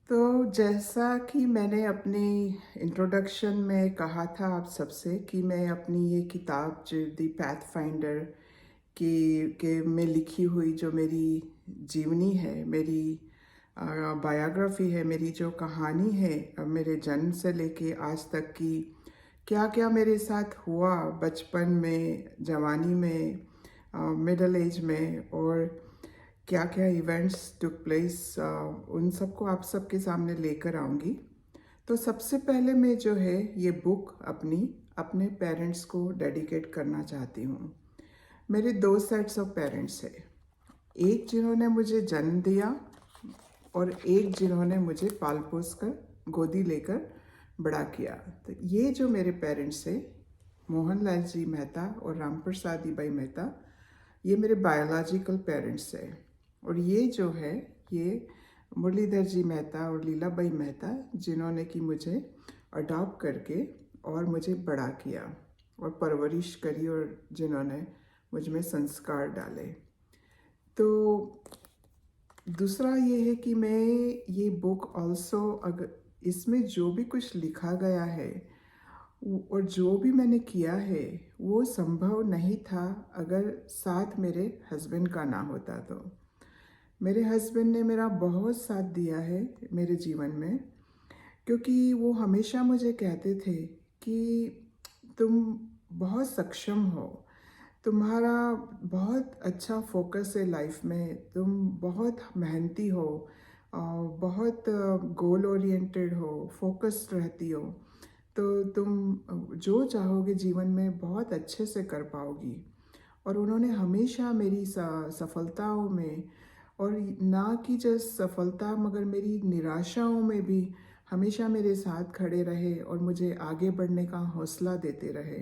तो जैसा कि मैंने अपनी इंट्रोडक्शन में कहा था आप सबसे कि मैं अपनी ये किताब जो दी पैथ फाइंडर की के में लिखी हुई जो मेरी जीवनी है, मेरी बायोग्राफी है, मेरी जो कहानी है, मेरे जन्म से लेके आज तक की क्या क्या मेरे साथ हुआ बचपन में, जवानी में, मिडल एज में, और क्या क्या इवेंट्स टुक प्लेस, उन सबको आप सबके सामने लेकर आऊँगी। तो सबसे पहले मैं जो है ये बुक अपने पेरेंट्स को डेडिकेट करना चाहती हूँ। मेरे दो सेट्स ऑफ पेरेंट्स है, एक जिन्होंने मुझे जन्म दिया और एक जिन्होंने मुझे पाल पोस कर गोदी लेकर बड़ा किया। तो ये जो मेरे पेरेंट्स है, मोहन लाल जी मेहता और राम प्रसाद बाई मेहता, ये मेरे बायोलॉजिकल पेरेंट्स है। और ये जो है ये मुरलीधर जी मेहता और लीलाबाई मेहता, जिन्होंने कि मुझे अडॉप्ट करके और मुझे बड़ा किया और परवरिश करी और जिन्होंने मुझ में संस्कार डाले। तो दूसरा ये है कि मैं ये बुक ऑल्सो, अगर इसमें जो भी कुछ लिखा गया है और जो भी मैंने किया है वो संभव नहीं था अगर साथ मेरे हस्बैंड का ना होता। तो मेरे हस्बैंड ने मेरा बहुत साथ दिया है मेरे जीवन में, क्योंकि वो हमेशा मुझे कहते थे कि तुम बहुत सक्षम हो, तुम्हारा बहुत अच्छा फोकस है लाइफ में, तुम बहुत मेहनती हो, बहुत गोल ओरिएंटेड हो, फोकस्ड रहती हो, तो तुम जो चाहोगे जीवन में बहुत अच्छे से कर पाओगी। और उन्होंने हमेशा मेरी सफलताओं में, और ना कि जस्ट सफलता मगर मेरी निराशाओं में भी हमेशा मेरे साथ खड़े रहे और मुझे आगे बढ़ने का हौसला देते रहे।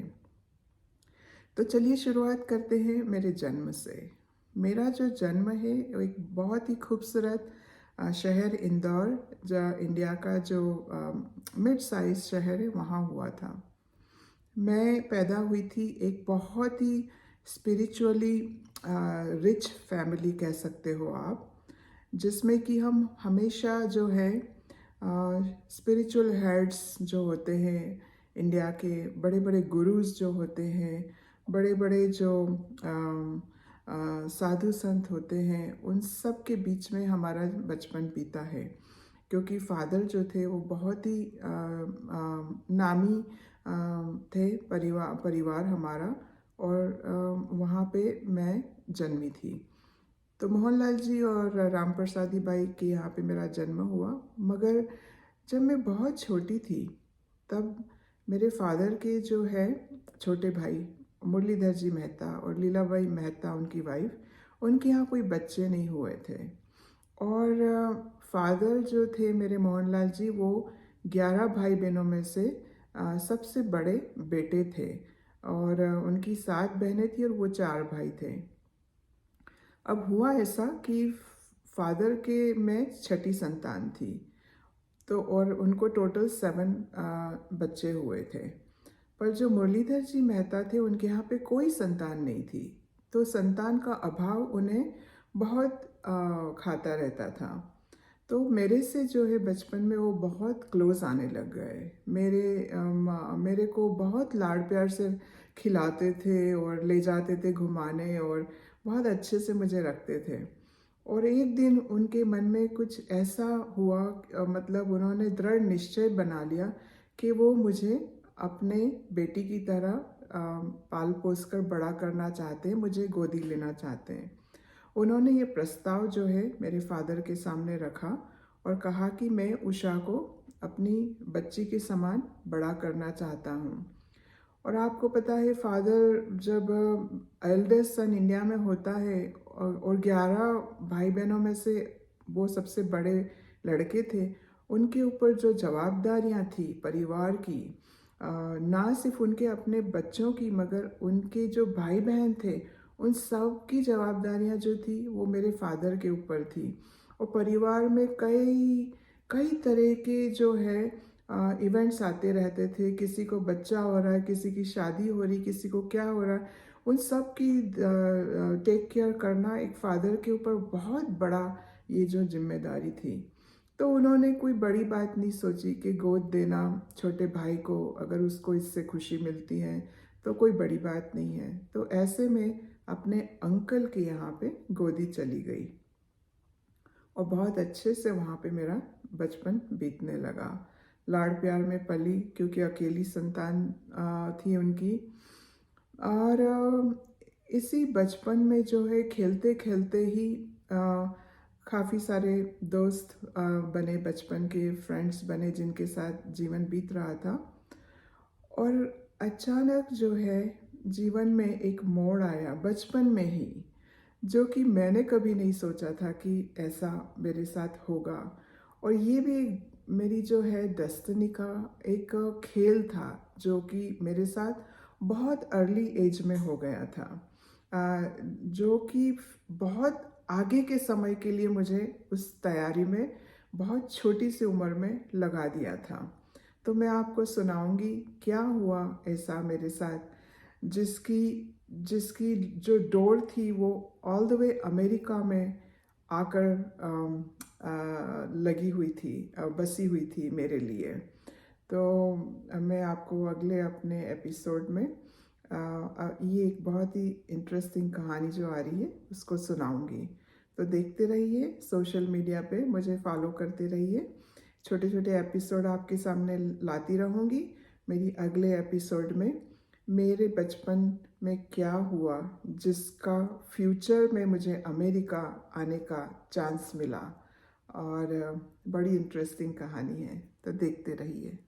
तो चलिए शुरुआत करते हैं मेरे जन्म से। मेरा जो जन्म है वो एक बहुत ही खूबसूरत शहर इंदौर, जो इंडिया का जो मिड साइज शहर है, वहाँ हुआ था। मैं पैदा हुई थी एक बहुत ही स्पिरिचुअली रिच फैमिली कह सकते हो आप, जिसमें कि हम हमेशा जो है स्पिरिचुअल हेड्स जो होते हैं, इंडिया के बड़े बड़े गुरुज जो होते हैं, बड़े बड़े जो साधु संत होते हैं, उन सब के बीच में हमारा बचपन बीता है। क्योंकि फादर जो थे वो बहुत ही नामी थे, परिवार हमारा, और वहाँ पे मैं जन्मी थी। तो मोहनलाल जी और राम प्रसादी बाई के यहाँ पे मेरा जन्म हुआ। मगर जब मैं बहुत छोटी थी तब मेरे फादर के जो है छोटे भाई मुरलीधर जी मेहता और लीलाबाई मेहता उनकी वाइफ, उनके यहाँ कोई बच्चे नहीं हुए थे। और फादर जो थे मेरे मोहनलाल जी, वो 11 भाई बहनों में से सबसे बड़े बेटे थे। और उनकी 7 बहनें थी और वो 4 भाई थे। अब हुआ ऐसा कि फादर के मैं छठी संतान थी, तो और उनको टोटल 7 बच्चे हुए थे। पर जो मुरलीधर जी मेहता थे उनके यहाँ पे कोई संतान नहीं थी, तो संतान का अभाव उन्हें बहुत खाता रहता था। तो मेरे से जो है बचपन में वो बहुत क्लोज आने लग गए। मेरे को बहुत लाड़ प्यार से खिलाते थे और ले जाते थे घुमाने, और बहुत अच्छे से मुझे रखते थे। और एक दिन उनके मन में कुछ ऐसा हुआ, मतलब उन्होंने दृढ़ निश्चय बना लिया कि वो मुझे अपने बेटी की तरह पाल पोस कर बड़ा करना चाहते हैं, मुझे गोदी लेना चाहते हैं। उन्होंने ये प्रस्ताव जो है मेरे फादर के सामने रखा और कहा कि मैं उषा को अपनी बच्ची के समान बड़ा करना चाहता हूँ। और आपको पता है, फादर जब एल्डेस्ट सन इंडिया में होता है और 11 भाई बहनों में से वो सबसे बड़े लड़के थे, उनके ऊपर जो जवाबदारियाँ थी परिवार की, ना सिर्फ उनके अपने बच्चों की मगर उनके जो भाई बहन थे उन सब की जवाबदारियाँ जो थी वो मेरे फादर के ऊपर थी। और परिवार में कई कई तरह के जो है इवेंट्स आते रहते थे, किसी को बच्चा हो रहा है, किसी की शादी हो रही, किसी को क्या हो रहा है, उन सब की टेक केयर करना एक फादर के ऊपर बहुत बड़ा ये जो जिम्मेदारी थी। तो उन्होंने कोई बड़ी बात नहीं सोची कि गोद देना छोटे भाई को, अगर उसको इससे खुशी मिलती है तो कोई बड़ी बात नहीं है। तो ऐसे में अपने अंकल के यहाँ पे गोदी चली गई और बहुत अच्छे से वहाँ पे मेरा बचपन बीतने लगा। लाड़ प्यार में पली, क्योंकि अकेली संतान थी उनकी। और इसी बचपन में जो है खेलते खेलते ही काफ़ी सारे दोस्त बने, बचपन के फ्रेंड्स बने जिनके साथ जीवन बीत रहा था। और अचानक जो है जीवन में एक मोड़ आया बचपन में ही, जो कि मैंने कभी नहीं सोचा था कि ऐसा मेरे साथ होगा। और ये भी मेरी जो है डेस्टिनी का एक खेल था, जो कि मेरे साथ बहुत अर्ली एज में हो गया था, जो कि बहुत आगे के समय के लिए मुझे उस तैयारी में बहुत छोटी सी उम्र में लगा दिया था। तो मैं आपको सुनाऊंगी क्या हुआ ऐसा मेरे साथ, जिसकी जिसकी जो डोर थी वो ऑल द वे अमेरिका में आकर लगी हुई थी, बसी हुई थी मेरे लिए। तो मैं आपको अगले अपने एपिसोड में ये एक बहुत ही इंटरेस्टिंग कहानी जो आ रही है उसको सुनाऊंगी। तो देखते रहिए, सोशल मीडिया पे मुझे फॉलो करते रहिए। छोटे छोटे एपिसोड आपके सामने लाती रहूँगी। मेरी अगले एपिसोड में मेरे बचपन में क्या हुआ, जिसका फ्यूचर में मुझे अमेरिका आने का चांस मिला, और बड़ी इंटरेस्टिंग कहानी है। तो देखते रहिए।